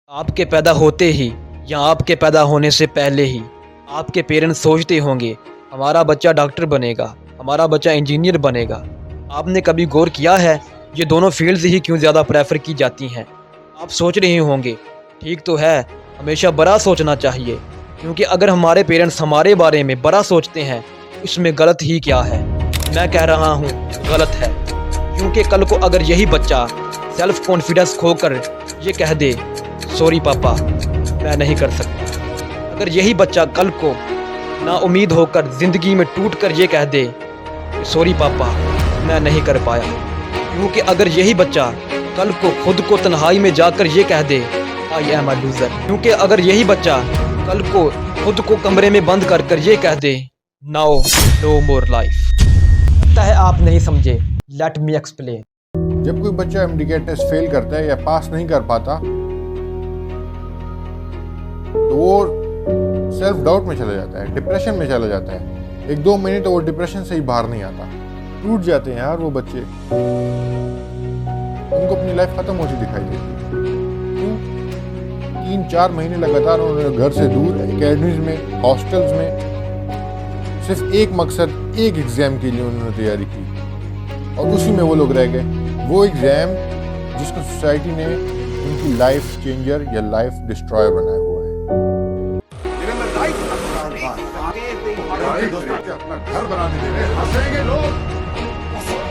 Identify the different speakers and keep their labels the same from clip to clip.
Speaker 1: आपके पैदा होते ही या आपके पैदा होने से पहले ही आपके पेरेंट्स सोचते होंगे हमारा बच्चा डॉक्टर बनेगा, हमारा बच्चा इंजीनियर बनेगा। आपने कभी गौर किया है ये दोनों फील्ड्स ही क्यों ज़्यादा प्रेफर की जाती हैं? आप सोच रहे होंगे ठीक तो है, हमेशा बड़ा सोचना चाहिए, क्योंकि अगर हमारे पेरेंट्स हमारे बारे में बड़ा सोचते हैं तो इसमें गलत ही क्या है? मैं कह रहा हूँ गलत है, क्योंकि कल को अगर यही बच्चा सेल्फ कॉन्फिडेंस खोकर ये कह दे सॉरी पापा मैं नहीं कर सकता, अगर यही बच्चा कल को नाउम्मीद होकर ज़िंदगी में टूट कर ये कह दे सॉरी पापा मैं नहीं कर पाया, क्योंकि अगर यही बच्चा कल को खुद को तन्हाई में जाकर ये कह दे आई एम अ लूज़र, क्योंकि अगर यही बच्चा कल को खुद को कमरे में बंद कर कर ये कह दे नाउ नो मोर लाइफ। लगता है आप नहीं समझे, लेट मी एक्सप्लेन।
Speaker 2: जब कोई बच्चा एमडीकेट टेस्ट फेल करता है या पास नहीं कर पाता तो वो सेल्फ डाउट में चला जाता है, डिप्रेशन में चला जाता है। 1-2 महीने तो वो डिप्रेशन से ही बाहर नहीं आता, टूट जाते हैं यार वो बच्चे, उनको अपनी लाइफ खत्म होती दिखाई देती है। क्यों? 3-4 महीने लगातार उन्होंने घर से दूर एकेडमीज में, हॉस्टल्स में सिर्फ एक मकसद, एक एग्जाम के लिए उन्होंने तैयारी की और उसी में वो लोग रह गए। वो एग्जाम जिसको सोसाइटी ने उनकी लाइफ चेंजर या लाइफ डिस्ट्रॉयर बनाया हुआ है। अपना घर बनाने दे रहे हंसेंगे लोग,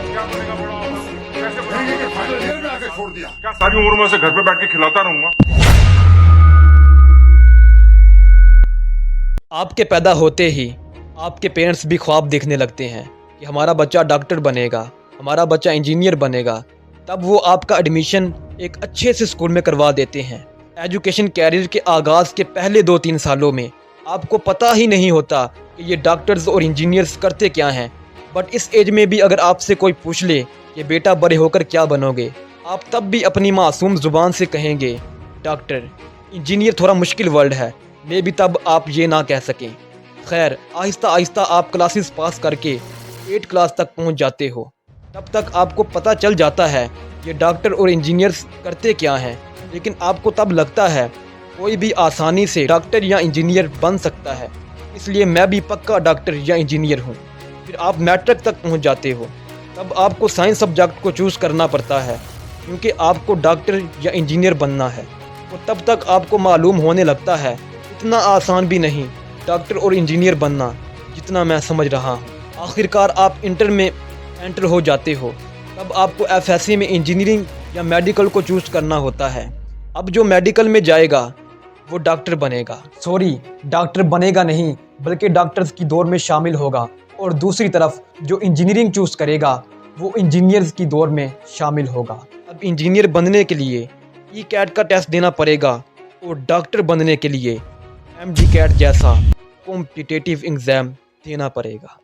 Speaker 2: क्या बनेगा बड़ा ऑफिस, कैसे बनेंगे कि फाइनल ईयर में आके छोड़ दिया, क्या सारी उम्र में से घर पे बैठ के खिलाता रहूंगा।
Speaker 1: आपके पैदा होते ही आपके पेरेंट्स भी ख्वाब देखने लगते हैं कि हमारा बच्चा डॉक्टर बनेगा, हमारा बच्चा इंजीनियर बनेगा। तब वो आपका एडमिशन एक अच्छे से स्कूल में करवा देते हैं। एजुकेशन कैरियर के आगाज़ के पहले 2-3 सालों में आपको पता ही नहीं होता कि ये डॉक्टर्स और इंजीनियर्स करते क्या हैं, बट इस एज में भी अगर आपसे कोई पूछ ले कि बेटा बड़े होकर क्या बनोगे, आप तब भी अपनी मासूम ज़ुबान से कहेंगे डॉक्टर। इंजीनियर थोड़ा मुश्किल वर्ड है, मे भी तब आप ये ना कह सकें। खैर, आहिस्ता आहिस्ता आप क्लासेस पास करके 8 क्लास तक पहुंच जाते हो। तब तक आपको पता चल जाता है ये डॉक्टर और इंजीनियर्स करते क्या हैं, लेकिन आपको तब लगता है कोई भी आसानी से डॉक्टर या इंजीनियर बन सकता है, इसलिए मैं भी पक्का डॉक्टर या इंजीनियर हूँ। फिर आप मैट्रिक तक पहुँच जाते हो, तब आपको साइंस सब्जेक्ट को चूज़ करना पड़ता है, क्योंकि आपको डॉक्टर या इंजीनियर बनना है। और तब तक आपको मालूम होने लगता है इतना आसान भी नहीं डॉक्टर और इंजीनियर बनना जितना मैं समझ रहा हूँ। आखिरकार आप इंटर में एंटर हो जाते हो, तब आपको एफएससी में इंजीनियरिंग या मेडिकल को चूज़ करना होता है। अब जो मेडिकल में जाएगा वो डॉक्टर बनेगा, सॉरी डॉक्टर बनेगा नहीं बल्कि डॉक्टर्स की दौड़ में शामिल होगा, और दूसरी तरफ जो इंजीनियरिंग चूज़ करेगा वो इंजीनियर्स की दौड़ में शामिल होगा। अब इंजीनियर बनने के लिए ई-कैट का टेस्ट देना पड़ेगा और डॉक्टर बनने के लिए एमडी-कैट जैसा कॉम्पिटिटिव एग्ज़ाम देना पड़ेगा।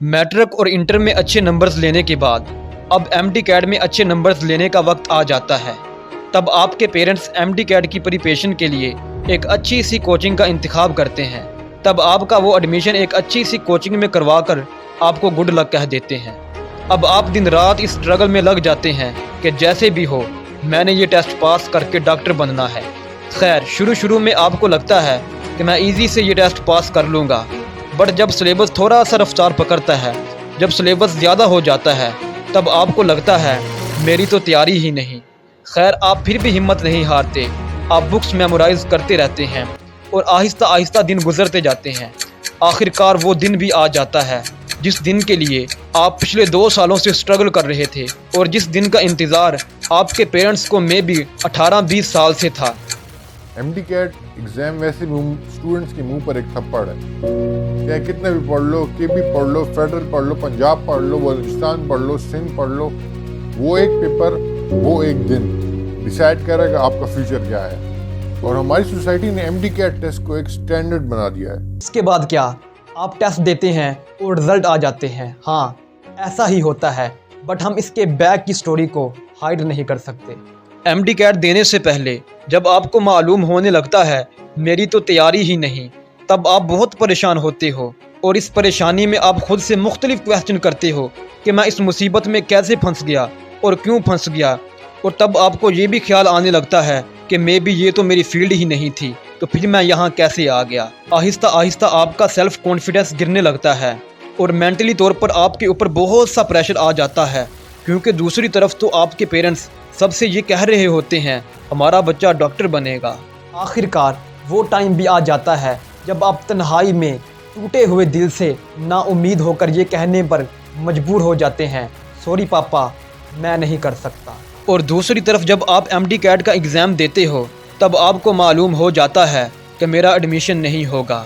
Speaker 1: मैट्रिक और इंटर में अच्छे नंबर्स लेने के बाद अब एमडी-कैट में अच्छे नंबर्स लेने का वक्त आ जाता है। तब आपके पेरेंट्स एमडी-कैट की प्रिपरेशन के लिए एक अच्छी सी कोचिंग का इंतखाब करते हैं। तब आपका वो एडमिशन एक अच्छी सी कोचिंग में करवा कर आपको गुड लक कह देते हैं। अब आप दिन रात इस स्ट्रगल में लग जाते हैं कि जैसे भी हो मैंने ये टेस्ट पास करके डॉक्टर बनना है। खैर, शुरू में आपको लगता है कि मैं ईजी से ये टेस्ट पास कर लूँगा, बट जब सिलेबस थोड़ा सा रफ्तार पकड़ता है, जब सिलेबस ज़्यादा हो जाता है, तब आपको लगता है मेरी तो तैयारी ही नहीं। खैर, आप फिर भी हिम्मत नहीं हारते, आप बुक्स मेमोराइज करते रहते हैं और आहिस्ता आहिस्ता दिन गुजरते जाते हैं। आखिरकार वो दिन भी आ जाता है जिस दिन के लिए आप पिछले 2 सालों से स्ट्रगल कर रहे थे, और जिस दिन का इंतज़ार आपके पेरेंट्स को मे भी 18-20 साल से था।
Speaker 2: एमडीकेट एग्जाम वैसे भी स्टूडेंट्स के मुंह पर एक थप्पड़ है, चाहे कितने भी पढ़ लो, केबी पढ़ लो, फेडरल पढ़ लो, पंजाब पढ़ लो, बलूचिस्तान पढ़ लो, सिंध पढ़ लो, वो एक पेपर, वो एक दिन डिसाइड करेगा आपका फ्यूचर क्या है। और हमारी सोसाइटी ने एमडीकेट टेस्ट को एक स्टैंडर्ड बना दिया है।
Speaker 1: इसके बाद क्या, आप टेस्ट देते हैं और रिजल्ट आ जाते हैं। हाँ, ऐसा ही होता है, बट हम इसके बैक की स्टोरी को हाइड नहीं कर सकते। एमडी-कैट देने से पहले जब आपको मालूम होने लगता है मेरी तो तैयारी ही नहीं, तब आप बहुत परेशान होते हो, और इस परेशानी में आप खुद से मुख्तलिफ क्वेश्चन करते हो कि मैं इस मुसीबत में कैसे फंस गया और क्यों फंस गया। और तब आपको ये भी ख्याल आने लगता है कि मे बी ये तो मेरी फील्ड ही नहीं थी, तो फिर मैं यहाँ कैसे आ गया। आहिस्ता आहिस्ता आपका सेल्फ कॉन्फिडेंस गिरने लगता है और मेंटली तौर पर आपके ऊपर बहुत सा प्रेशर आ जाता है, क्योंकि दूसरी तरफ तो आपके पेरेंट्स सबसे ये कह रहे होते हैं हमारा बच्चा डॉक्टर बनेगा। आखिरकार वो टाइम भी आ जाता है जब आप तन्हाई में टूटे हुए दिल से नाउम्मीद होकर ये कहने पर मजबूर हो जाते हैं सॉरी पापा, मैं नहीं कर सकता। और दूसरी तरफ जब आप MD कैट का एग्ज़ाम देते हो तब आपको मालूम हो जाता है कि मेरा एडमिशन नहीं होगा।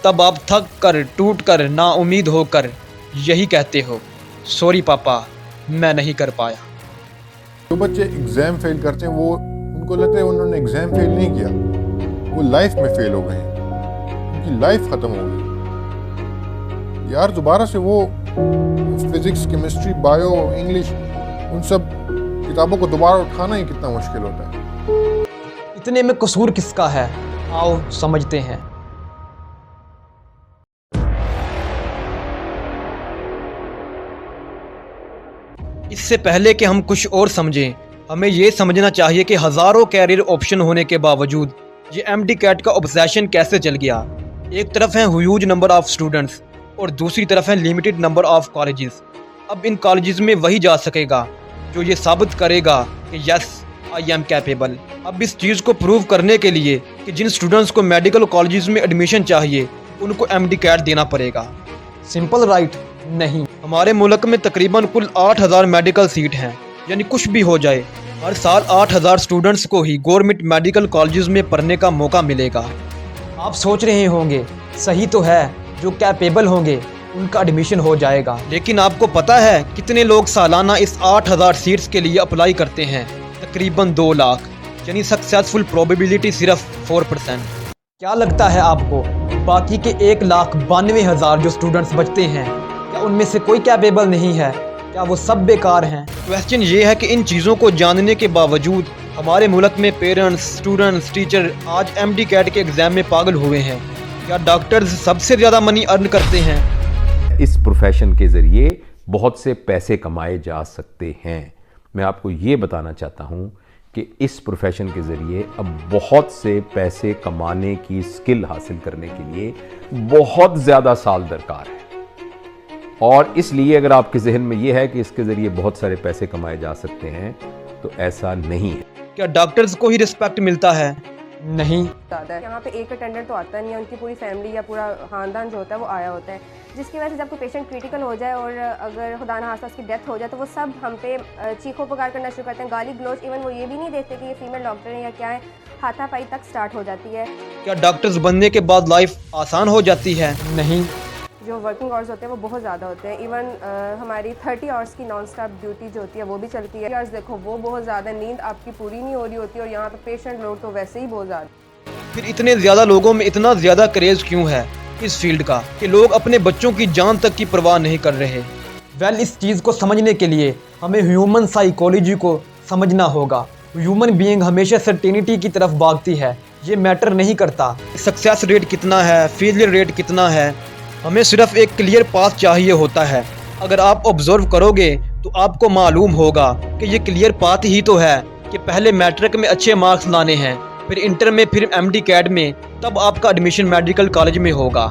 Speaker 1: तब आप थक कर टूट कर नाउम्मीद होकर यही कहते हो सॉरी पापा, मैं नहीं कर पाया।
Speaker 2: जो बच्चे एग्ज़ाम फेल करते हैं वो उनको लगता है उन्होंने एग्ज़ाम फेल नहीं किया, वो लाइफ में फेल हो गए, उनकी लाइफ ख़त्म हो गई। यार दोबारा से वो फिज़िक्स, केमिस्ट्री, बायो, इंग्लिश, उन सब किताबों को दोबारा उठाना ही कितना मुश्किल होता है।
Speaker 1: इतने में कसूर किसका है, आओ समझते हैं। इससे पहले कि हम कुछ और समझें, हमें ये समझना चाहिए कि हज़ारों कैरियर ऑप्शन होने के बावजूद ये MD कैट का ऑब्सेशन कैसे चल गया। एक तरफ है ह्यूज नंबर ऑफ स्टूडेंट्स और दूसरी तरफ है लिमिटेड नंबर ऑफ कॉलेजेस। अब इन कॉलेजेस में वही जा सकेगा जो ये साबित करेगा कि यस आई एम कैपेबल। अब इस चीज़ को प्रूव करने के लिए कि जिन स्टूडेंट्स को मेडिकल कॉलेजेस में एडमिशन चाहिए उनको MD कैट देना पड़ेगा। सिंपल राइट नहीं। हमारे मुल्क में तकरीबन कुल 8000 मेडिकल सीट हैं, यानी कुछ भी हो जाए हर साल 8000 स्टूडेंट्स को ही गवर्नमेंट मेडिकल कॉलेजेस में पढ़ने का मौका मिलेगा। आप सोच रहे होंगे सही तो है, जो कैपेबल होंगे उनका एडमिशन हो जाएगा, लेकिन आपको पता है कितने लोग सालाना इस 8000 सीट्स के लिए अप्लाई करते हैं? तकरीबन 2 लाख, यानी सक्सेसफुल प्रोबेबिलिटी सिर्फ 4%। क्या लगता है आपको बाकी के 1,92,000 जो स्टूडेंट्स बचते हैं, क्या उनमें से कोई कैपेबल नहीं है? क्या वो सब बेकार हैं? क्वेश्चन ये है कि इन चीज़ों को जानने के बावजूद हमारे मुल्क में पेरेंट्स, स्टूडेंट्स, टीचर आज MD कैट के एग्ज़ाम में पागल हुए हैं। क्या डॉक्टर्स सबसे ज़्यादा मनी अर्न करते हैं?
Speaker 3: इस प्रोफेशन के ज़रिए बहुत से पैसे कमाए जा सकते हैं। मैं आपको ये बताना चाहता हूँ कि इस प्रोफेशन के ज़रिए अब बहुत से पैसे कमाने की स्किल हासिल करने के लिए बहुत ज़्यादा साल दरकार है। और इसलिए अगर आपके जहन में ये है कि इसके ज़रिए बहुत सारे पैसे कमाए जा सकते हैं, तो ऐसा नहीं है।
Speaker 1: क्या डॉक्टर्स को ही रिस्पेक्ट मिलता है? नहीं।
Speaker 4: यहाँ पे एक अटेंडेंट तो आता नहीं है, उनकी पूरी फैमिली या पूरा खानदान जो होता है वो आया होता है, जिसकी वजह से जब कोई पेशेंट क्रिटिकल हो जाए और अगर खुदा न खास्ता उसकी डेथ हो जाए तो वो सब हम पे चीखों पुकार करना शुरू करते हैं, गाली गलौज। इवन वो ये भी नहीं देखते कि ये फीमेल डॉक्टर है या क्या है, हाथापाई तक स्टार्ट हो जाती है।
Speaker 1: क्या डॉक्टर्स बनने के बाद लाइफ आसान हो जाती है? नहीं।
Speaker 4: जो वर्किंग आवर्स होते हैं वो बहुत ज़्यादा होते हैं। इवन हमारी 30 आवर्स की नॉन स्टॉप ड्यूटी जो होती है वो भी चलती है। आवर्स देखो वो बहुत ज़्यादा, नींद आपकी पूरी नहीं हो रही होती, और यहाँ पे पेशेंट लोड तो वैसे ही बहुत ज़्यादा।
Speaker 1: फिर इतने ज़्यादा लोगों में इतना ज़्यादा क्रेज़ क्यों है इस फील्ड का कि लोग अपने बच्चों की जान तक की परवाह नहीं कर रहे? वेल, इस चीज़ को समझने के लिए हमें ह्यूमन साइकोलॉजी को समझना होगा। ह्यूमन बीइंग हमेशा सर्टेनिटी की तरफ भागती है। ये मैटर नहीं करता सक्सेस रेट कितना है, फेलियर रेट कितना है, हमें सिर्फ एक क्लियर पाथ चाहिए होता है। अगर आप ऑब्जर्व करोगे तो आपको मालूम होगा कि ये क्लियर पाथ ही तो है कि पहले मैट्रिक में अच्छे मार्क्स लाने हैं, फिर इंटर में, फिर MD कैट में, तब आपका एडमिशन मेडिकल कॉलेज में होगा।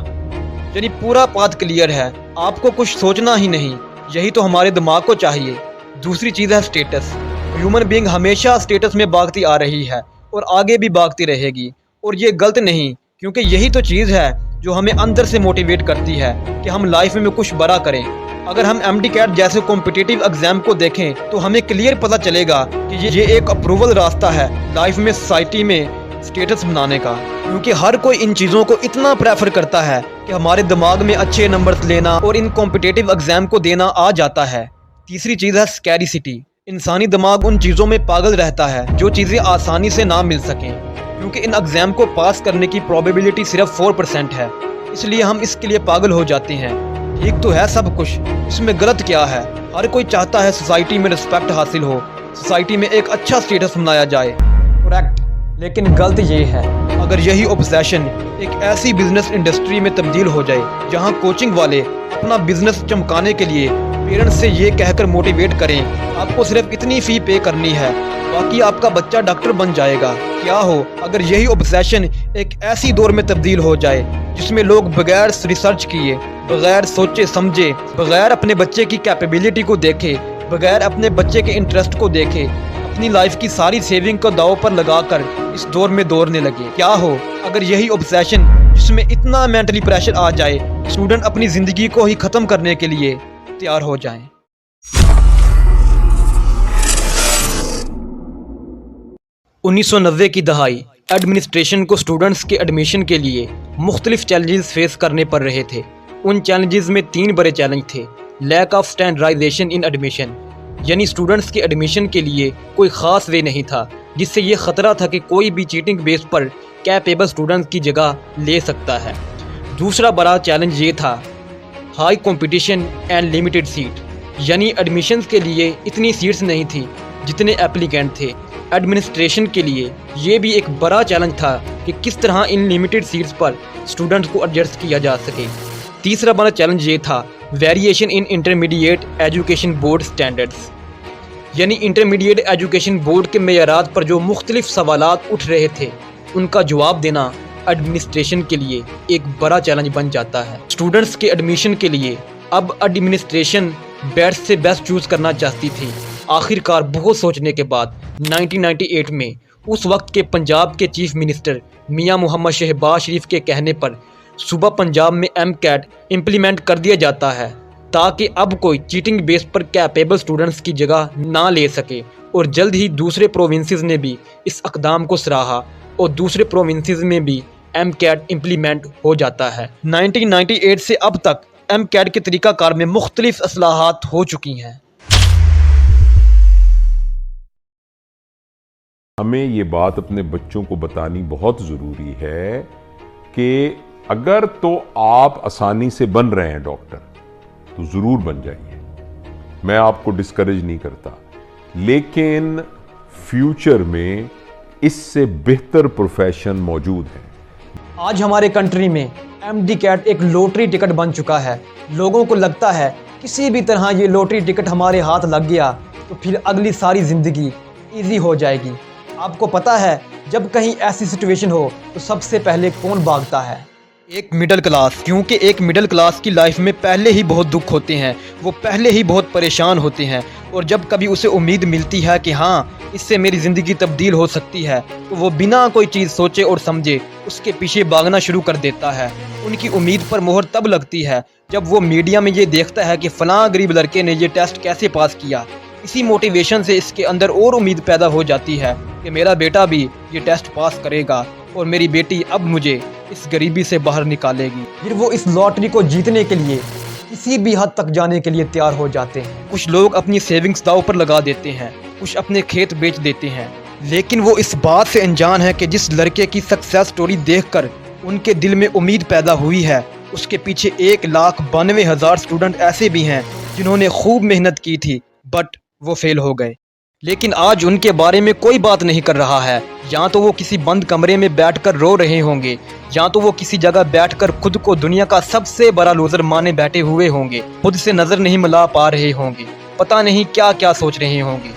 Speaker 1: यानी पूरा पाथ क्लियर है, आपको कुछ सोचना ही नहीं। यही तो हमारे दिमाग को चाहिए। दूसरी चीज़ है स्टेटस। ह्यूमन बीइंग हमेशा स्टेटस में भागती आ रही है और आगे भी भागती रहेगी, और ये गलत नहीं, क्योंकि यही तो चीज़ है जो हमें अंदर से मोटिवेट करती है कि हम लाइफ में कुछ बड़ा करें। अगर हम MD कैट जैसे कॉम्पिटिटिव एग्जाम को देखें तो हमें क्लियर पता चलेगा कि ये एक अप्रूवल रास्ता है लाइफ में, सोसाइटी में स्टेटस बनाने का, क्योंकि हर कोई इन चीज़ों को इतना प्रेफर करता है कि हमारे दिमाग में अच्छे नंबर्स लेना और इन कॉम्पिटिटिव एग्जाम को देना आ जाता है। तीसरी चीज़ है स्कैरिसिटी। इंसानी दिमाग उन चीज़ों में पागल रहता है जो चीज़ें आसानी से ना मिल सकें, क्योंकि इन एग्ज़ाम को पास करने की प्रोबेबिलिटी सिर्फ 4% है, इसलिए हम इसके लिए पागल हो जाते हैं। ठीक तो है सब कुछ, इसमें गलत क्या है? हर कोई चाहता है सोसाइटी में रिस्पेक्ट हासिल हो, सोसाइटी में एक अच्छा स्टेटस बनाया जाए। करेक्ट, लेकिन गलत ये है अगर यही ऑब्सेशन एक ऐसी बिजनेस इंडस्ट्री में तब्दील हो जाए जहां कोचिंग वाले अपना बिजनेस चमकाने के लिए पेरेंट्स से ये कहकर मोटिवेट करें, आपको सिर्फ इतनी फ़ी पे करनी है, बाकी आपका बच्चा डॉक्टर बन जाएगा। क्या हो अगर यही ऑब्सेशन एक ऐसी दौर में तब्दील हो जाए जिसमें लोग बगैर रिसर्च किए, बगैर सोचे समझे, बगैर अपने बच्चे की कैपेबिलिटी को देखे, बगैर अपने बच्चे के इंटरेस्ट को देखे, अपनी लाइफ की सारी सेविंग को दांव पर लगाकर इस दौर में दौड़ने लगे। क्या हो अगर यही ऑब्सेशन जिसमें इतना मेंटली प्रेशर आ जाए, स्टूडेंट अपनी ज़िंदगी को ही ख़त्म करने के लिए तैयार हो जाएं। 1990 की दहाई एडमिनिस्ट्रेशन को स्टूडेंट्स के एडमिशन के लिए मुख्तलिफ चैलेंजेस फेस करने पड़ रहे थे। उन चैलेंजेस में 3 बड़े चैलेंज थे। Lack of standardization in admission, यानी स्टूडेंट्स के एडमिशन के लिए कोई ख़ास वे नहीं था, जिससे ये ख़तरा था कि कोई भी चीटिंग बेस पर कैपेबल स्टूडेंट्स की जगह ले सकता है। दूसरा बड़ा चैलेंज ये था high competition and limited seat, यानी एडमिशन्स के लिए इतनी सीट्स नहीं थी जितने एप्लीकेंट थे। एडमिनिस्ट्रेशन के लिए ये भी एक बड़ा चैलेंज था कि किस तरह इन लिमिटेड सीट्स पर स्टूडेंट्स को एडजस्ट किया जा सके। तीसरा बड़ा चैलेंज ये था variation in intermediate education board standards, यानी इंटरमीडिएट एजुकेशन बोर्ड के मेयारात पर जो मुख्तलिफ सवालात उठ रहे थे, उनका जवाब देना एडमिनिस्ट्रेशन के लिए एक बड़ा चैलेंज बन जाता है। स्टूडेंट्स के एडमिशन के लिए अब एडमिनिस्ट्रेशन बेस्ट से बेस्ट चूज़ करना चाहती थी। आखिरकार बहुत सोचने के बाद 1998 में उस वक्त के पंजाब के चीफ मिनिस्टर मियां मोहम्मद शहबाज शरीफ के कहने पर सूबा पंजाब में MCAT इम्प्लीमेंट कर दिया जाता है, ताकि अब कोई चीटिंग बेस पर कैपेबल स्टूडेंट्स की जगह ना ले सके। और जल्द ही दूसरे प्रोविंसेस ने भी इस अक़दाम को सराहा और दूसरे प्रोविंसेस में भी MCAT इम्प्लीमेंट हो जाता है। 1998 से अब तक MCAT के तरीक़ाकार में मुख्तलिफ असलाहात हो चुकी हैं।
Speaker 3: हमें ये बात अपने बच्चों को बतानी बहुत ज़रूरी है कि अगर तो आप आसानी से बन रहे हैं डॉक्टर तो ज़रूर बन जाइए, मैं आपको डिस्करेज नहीं करता, लेकिन फ्यूचर में इससे बेहतर प्रोफेशन मौजूद है।
Speaker 1: आज हमारे कंट्री में MD-CAT एक लॉटरी टिकट बन चुका है। लोगों को लगता है किसी भी तरह ये लॉटरी टिकट हमारे हाथ लग गया तो फिर अगली सारी ज़िंदगी ईजी हो जाएगी। आपको पता है जब कहीं ऐसी सिचुएशन हो तो सबसे पहले कौन भागता है? एक मिडिल क्लास, क्योंकि एक मिडिल क्लास की लाइफ में पहले ही बहुत दुख होते हैं, वो पहले ही बहुत परेशान होते हैं, और जब कभी उसे उम्मीद मिलती है कि हाँ इससे मेरी ज़िंदगी तब्दील हो सकती है, तो वो बिना कोई चीज़ सोचे और समझे उसके पीछे भागना शुरू कर देता है। उनकी उम्मीद पर मोहर तब लगती है जब वो मीडिया में ये देखता है कि फ़लाँ गरीब लड़के ने ये टेस्ट कैसे पास किया। इसी मोटिवेशन से इसके अंदर और उम्मीद पैदा हो जाती है कि मेरा बेटा भी ये टेस्ट पास करेगा और मेरी बेटी अब मुझे इस गरीबी से बाहर निकालेगी। फिर वो इस लॉटरी को जीतने के लिए किसी भी हद तक जाने के लिए तैयार हो जाते हैं। कुछ लोग अपनी सेविंग्स दांव पर लगा देते हैं, कुछ अपने खेत बेच देते हैं, लेकिन वो इस बात से अनजान है कि जिस लड़के की सक्सेस स्टोरी देखकर उनके दिल में उम्मीद पैदा हुई है, उसके पीछे 1,92,000 स्टूडेंट ऐसे भी हैं जिन्होंने खूब मेहनत की थी बट वो फेल हो गए। लेकिन आज उनके बारे में कोई बात नहीं कर रहा है। या तो वो किसी बंद कमरे में बैठकर रो रहे होंगे, या तो वो किसी जगह बैठकर खुद को दुनिया का सबसे बड़ा लूजर माने बैठे हुए होंगे, खुद से नज़र नहीं मिला पा रहे होंगे, पता नहीं क्या क्या सोच रहे होंगे।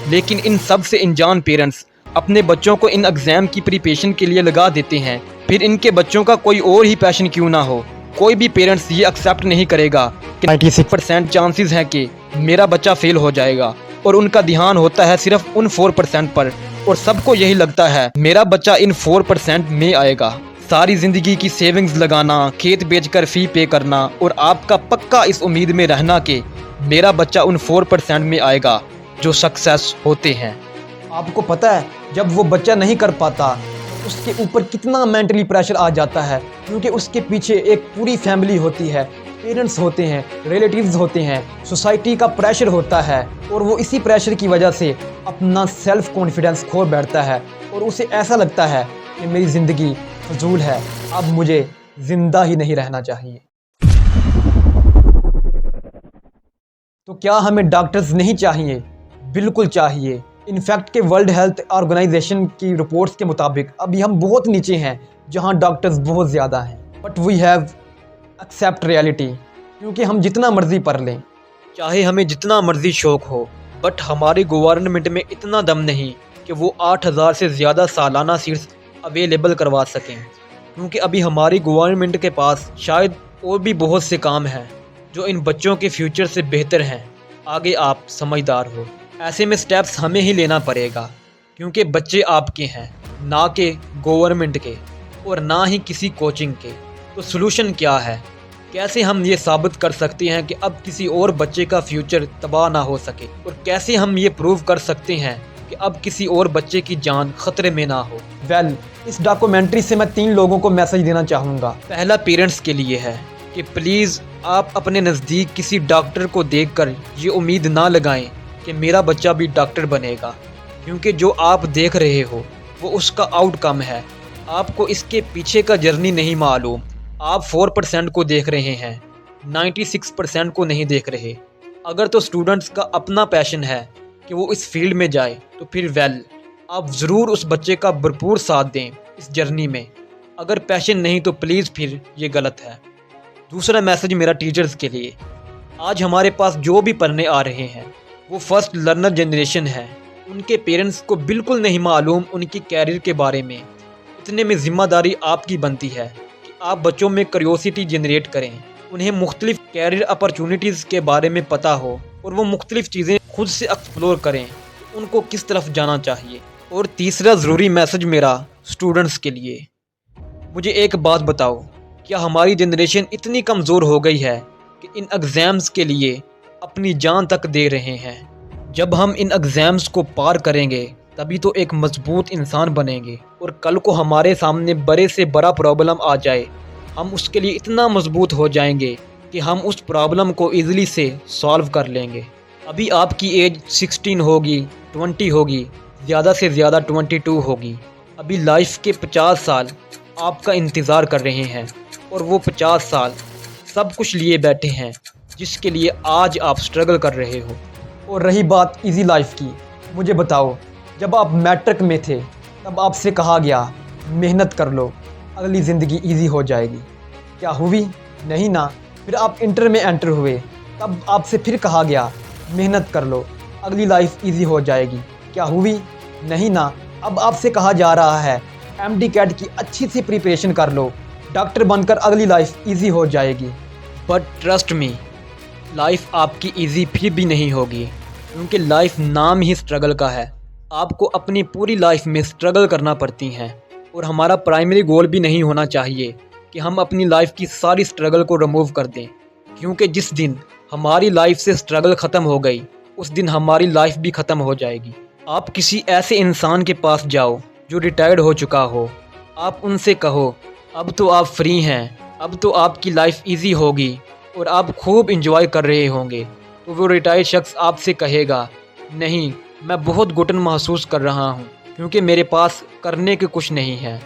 Speaker 1: लेकिन इन सब से अनजान पेरेंट्स अपने बच्चों को इन एग्ज़ाम की प्रिपरेशन के लिए लगा देते हैं। फिर इनके बच्चों का कोई और ही पैशन क्यों ना हो, कोई भी पेरेंट्स ये एक्सेप्ट नहीं करेगा कि 96% चांसेस हैं कि मेरा बच्चा फेल हो जाएगा, और उनका ध्यान होता है सिर्फ उन 4% पर, और सबको यही लगता है मेरा बच्चा इन 4% में आएगा। सारी ज़िंदगी की सेविंग्स लगाना, खेत बेचकर फ़ी पे करना, और आपका पक्का इस उम्मीद में रहना कि मेरा बच्चा उन 4% में आएगा जो सक्सेस होते हैं। आपको पता है जब वो बच्चा नहीं कर पाता उसके ऊपर कितना मेंटली प्रेशर आ जाता है, क्योंकि उसके पीछे एक पूरी फैमिली होती है, पेरेंट्स होते हैं, रिलेटिव्स होते हैं, सोसाइटी का प्रेशर होता है, और वो इसी प्रेशर की वजह से अपना सेल्फ कॉन्फिडेंस खो बैठता है और उसे ऐसा लगता है कि मेरी ज़िंदगी फजूल है, अब मुझे ज़िंदा ही नहीं रहना चाहिए। तो क्या हमें डॉक्टर्स नहीं चाहिए? बिल्कुल चाहिए। इनफैक्ट के वर्ल्ड हेल्थ ऑर्गेनाइजेशन की रिपोर्ट्स के मुताबिक अभी हम बहुत नीचे हैं जहां डॉक्टर्स बहुत ज़्यादा हैं, but we have accept reality, क्योंकि हम जितना मर्ज़ी पढ़ लें, चाहे हमें जितना मर्जी शौक हो, बट हमारी गवर्नमेंट में इतना दम नहीं कि वो 8,000 से ज़्यादा सालाना सीट्स अवेलेबल करवा सकें, क्योंकि अभी हमारी गवर्नमेंट के पास शायद और भी बहुत से काम हैं जो इन बच्चों के फ्यूचर से बेहतर हैं। आगे आप समझदार हो, ऐसे में स्टेप्स हमें ही लेना पड़ेगा, क्योंकि बच्चे आपके हैं, ना कि गवर्नमेंट के और ना ही किसी कोचिंग के। तो सलूशन क्या है? कैसे हम ये साबित कर सकते हैं कि अब किसी और बच्चे का फ्यूचर तबाह ना हो सके, और कैसे हम ये प्रूव कर सकते हैं कि अब किसी और बच्चे की जान खतरे में ना हो? इस डॉक्यूमेंट्री से मैं 3 लोगों को मैसेज देना चाहूँगा। पहला पेरेंट्स के लिए है कि प्लीज़ आप अपने नज़दीक किसी डॉक्टर को देखकर ये उम्मीद ना लगाएं कि मेरा बच्चा भी डॉक्टर बनेगा, क्योंकि जो आप देख रहे हो वो उसका आउटकम है। आपको इसके पीछे का जर्नी नहीं मालूम। आप 4% को देख रहे हैं, 96% को नहीं देख रहे। अगर तो स्टूडेंट्स का अपना पैशन है कि वो इस फील्ड में जाए, तो फिर आप ज़रूर उस बच्चे का भरपूर साथ दें इस जर्नी में। अगर पैशन नहीं तो प्लीज़ फिर ये गलत है। दूसरा मैसेज मेरा टीचर्स के लिए। आज हमारे पास जो भी पढ़ने आ रहे हैं वो फर्स्ट लर्नर जनरेशन है। उनके पेरेंट्स को बिल्कुल नहीं मालूम उनकी कैरियर के बारे में। इतने में ज़िम्मेदारी आपकी बनती है कि आप बच्चों में क्यूरियोसिटी जनरेट करें, उन्हें मुख्तलिफ कैरियर अपॉर्चुनिटीज़ के बारे में पता हो और वो मुख्तलिफ चीज़ें खुद से एक्सप्लोर करें कि उनको किस तरफ जाना चाहिए। और तीसरा ज़रूरी मैसेज मेरा स्टूडेंट्स के लिए। मुझे एक बात बताओ, क्या हमारी जनरेशन इतनी कमज़ोर हो गई है कि इन एग्ज़ाम्स के लिए अपनी जान तक दे रहे हैं? जब हम इन एग्ज़ाम्स को पार करेंगे तभी तो एक मजबूत इंसान बनेंगे, और कल को हमारे सामने बड़े से बड़ा प्रॉब्लम आ जाए, हम उसके लिए इतना मजबूत हो जाएंगे कि हम उस प्रॉब्लम को ईज़िली से सॉल्व कर लेंगे। अभी आपकी एज 16 होगी, 20 होगी, ज़्यादा से ज़्यादा 22 होगी। अभी लाइफ के 50 साल आपका इंतज़ार कर रहे हैं, और वो 50 साल सब कुछ लिए बैठे हैं जिसके लिए आज आप स्ट्रगल कर रहे हो। और रही बात इजी लाइफ की, मुझे बताओ, जब आप मैट्रिक में थे तब आपसे कहा गया मेहनत कर लो, अगली ज़िंदगी इजी हो जाएगी। क्या हुई? नहीं ना। फिर आप इंटर में एंटर हुए, तब आपसे फिर कहा गया मेहनत कर लो, अगली लाइफ इजी हो जाएगी। क्या हुई? नहीं ना। अब आपसे कहा जा रहा है MD कैट की अच्छी सी प्रिपरेशन कर लो, डॉक्टर बनकर अगली लाइफ इजी हो जाएगी। बट ट्रस्ट मी, लाइफ आपकी इजी फिर भी नहीं होगी, क्योंकि लाइफ नाम ही स्ट्रगल का है। आपको अपनी पूरी लाइफ में स्ट्रगल करना पड़ती हैं, और हमारा प्राइमरी गोल भी नहीं होना चाहिए कि हम अपनी लाइफ की सारी स्ट्रगल को रिमूव कर दें, क्योंकि जिस दिन हमारी लाइफ से स्ट्रगल ख़त्म हो गई उस दिन हमारी लाइफ भी ख़त्म हो जाएगी। आप किसी ऐसे इंसान के पास जाओ जो रिटायर्ड हो चुका हो, आप उनसे कहो अब तो आप फ्री हैं, अब तो आपकी लाइफ इजी होगी और आप खूब इंजॉय कर रहे होंगे, तो वो रिटायर्ड शख्स आपसे कहेगा नहीं, मैं बहुत घुटन महसूस कर रहा हूँ क्योंकि मेरे पास करने के कुछ नहीं है।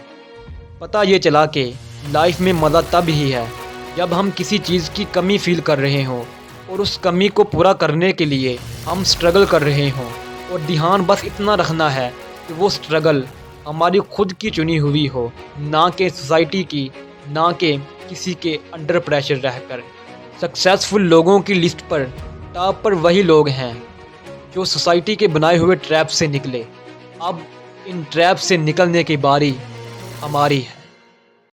Speaker 1: पता ये चला कि लाइफ में मज़ा तब ही है जब हम किसी चीज़ की कमी फील कर रहे हों, और उस कमी को पूरा करने के लिए हम स्ट्रगल कर रहे हों। और ध्यान बस इतना रखना है कि वो स्ट्रगल हमारी खुद की चुनी हुई हो, ना कि सोसाइटी की, ना कि किसी के अंडर प्रेशर रहकर। सक्सेसफुल लोगों की लिस्ट पर टॉप पर वही लोग हैं जो सोसाइटी के बनाए हुए ट्रैप से निकले। अब इन ट्रैप से निकलने की बारी हमारी है।